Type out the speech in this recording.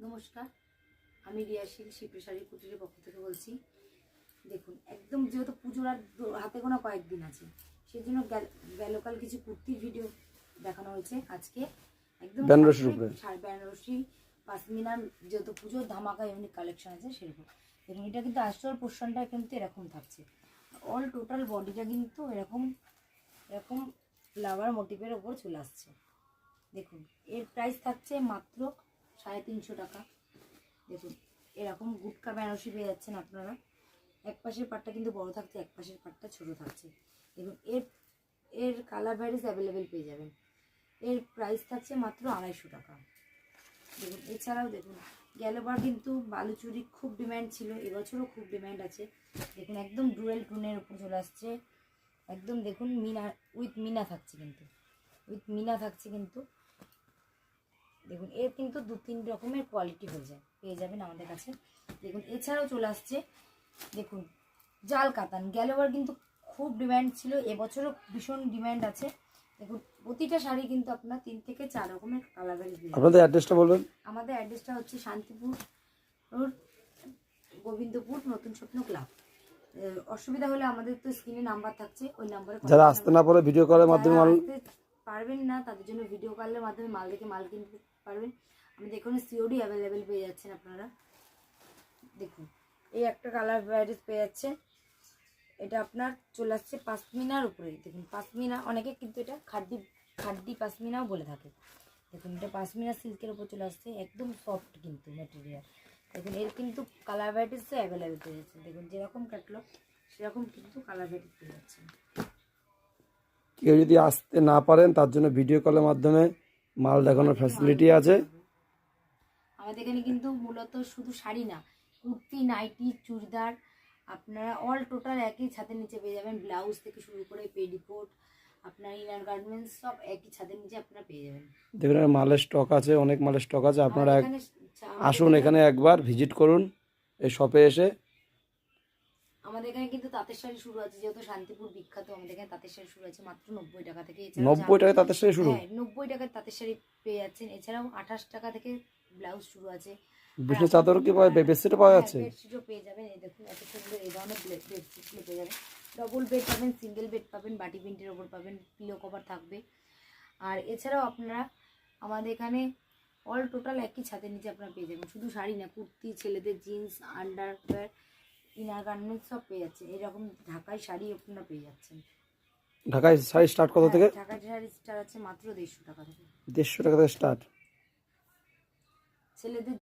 নমস্কার, আমি রিয়াশিল শিল্পী কুটিরের পক্ষ থেকে বলছি। দেখুন, একদম যেহেতু পুজোর আর হাতে গোনা কয়েকদিন আছে, সেই জন্য গেলকাল কিছু কুর্তির ভিডিও দেখানো হয়েছে। আজকে একদম বেনারসি পাশমিনার, যেহেতু পুজোর ধামাকা ইউনিক কালেকশন আছে সেরকম। দেখুন, এটা কিন্তু আঁচল পোর্শনটা কিন্তু এরকম থাকছে, অল টোটাল বডিটা কিন্তু এরকম এরকম ফ্লাওয়ার মোটিভের ওপর চলে আসছে। দেখুন, এর প্রাইস থাকছে মাত্র 350 টাকা। দেখুন, এরকম গুটকা বেনারসি পেয়ে যাচ্ছেন আপনারা। এক পাশের পাটটা কিন্তু বড় থাকছে, এক পাশের পাটটা ছোট থাকছে। দেখুন, এর কালার ভ্যারিস অ্যাভেলেবেল পেয়ে যাবেন। এর প্রাইস থাকছে মাত্র 250 টাকা। দেখুন, এছাড়াও দেখুন, গেলবার কিন্তু বালুচুরি খুব ডিম্যান্ড ছিল, এবছরও খুব ডিম্যান্ড আছে। দেখুন, একদম ডুয়েল টুনের উপর চলে আসছে। একদম দেখুন, মিনা থাকছে, কিন্তু দেখুন, এর কিন্তু 2-3 রকমের কোয়ালিটি পেয়ে যাবেন আমাদের কাছে। দেখুন, এছাড়াও চলে আসছে, দেখুন, জাল কাতান গেলোবার কিন্তু খুব ডিম্যান্ড ছিল, এবছরও ভীষণ ডিম্যান্ড আছে। দেখুন, প্রতিটা শাড়ি কিন্তু আপনার 3 থেকে 4 রকমের কালার ভ্যারি। আপনাদের অ্যাড্রেসটা বলবেন। আমাদের অ্যাড্রেসটা হচ্ছে শান্তিপুর গোবিন্দপুর নতুন স্বপ্ন ক্লাব। অসুবিধা হলে আমাদের তো স্ক্রিনে নাম্বার থাকছে, ওই নাম্বারে যারা আসতে না পারে ভিডিও কলের মাধ্যমে পারবেন না, তাদের জন্য ভিডিও কলের মাধ্যমে মাল দেখে মাল কিনতে পারবেন। আমাদের এখানে সিওডি অ্যাভেলেবেল পেয়ে যাচ্ছেন আপনারা। দেখুন, এই একটা কালার ভ্যারাইটিস পেয়ে যাচ্ছে, এটা আপনার চলে আসছে পাশমিনার উপরে। দেখুন, পাশমিনা অনেকে কিন্তু এটা খাড্ডি পাশমিনাও বলে থাকে। দেখুন, এটা পাশমিনা সিল্কের উপর চলে আসছে, একদম সফট কিন্তু ম্যাটেরিয়াল। দেখুন, এর কিন্তু কালার ভ্যারাইটিস অ্যাভেলেবেল পেয়ে যাচ্ছে। দেখুন, যেরকম ক্যাটালগ সেরকম কিন্তু কালার ভ্যারাইটিস পেয়ে যাচ্ছে। কেউ যদি আসতে না পারেন তার জন্য ভিডিও কলের মাধ্যমে মাল দেখানোর ফ্যাসিলিটি আছে। আমাদের এখানে কিন্তু মূলত শুধু শাড়ি না, কুর্তি, নাইটি, চুড়িদার আপনারা অল টোটাল একই ছাদের নিচে পেয়ে যাবেন। ব্লাউজ থেকে শুরু করে পেডিকোট, আপনার ইনার গার্মেন্টস সব একই ছাদের নিচে আপনারা পেয়ে যাবেন। দেখুন, মালের স্টক আছে, অনেক মালের স্টক আছে। আপনারা আসুন, এখানে একবার ভিজিট করুন এই শপে এসে। আমাদের এখানে কিন্তু তাঁতের শাড়ি শুরু আছে, যেহেতু শান্তিপুর বিখ্যাত, আমাদের এখানে তাঁতের শাড়ি শুরু আছে মাত্র 90 টাকা থেকে। 90 টাকায় তাঁতের শাড়ি শুরু? হ্যাঁ, 90 টাকায় তাঁতের শাড়ি পেয়ে যাচ্ছেন। এছাড়াও 28 টাকা থেকে ব্লাউজ শুরু আছে। বিছানা চাদর কি পাওয়া, বেডশিটও পাওয়া যাচ্ছে? বেডশিটও পেয়ে যাবেন। এই দেখুন, এত সুন্দর এই ধরনের বেডশিটগুলো পেয়ে যাবেন। ডবল বেড পাবেন, সিঙ্গেল বেড পাবেন, বাটি প্রিন্টের ওপর পাবেন, পিলো কভার থাকবে। আর এছাড়াও আপনারা আমাদের এখানে অল টোটাল একই ছাদের নিচে আপনারা পেয়ে যাবেন। শুধু শাড়ি না, কুর্তি, ছেলেদের জিন্স, আন্ডারওয়্যার, ইনার গার্মেন্টস সব পেয়ে যাচ্ছেন। এরকম ঢাকাই শাড়ি আপনারা পেয়ে যাচ্ছেন। ঢাকায় শাড়ি স্টার্ট কত থেকে? ঢাকায় শাড়ি স্টার্ট আছে মাত্র 150 টাকা থেকে। 150 টাকা থেকে স্টার্ট। ছেলেদের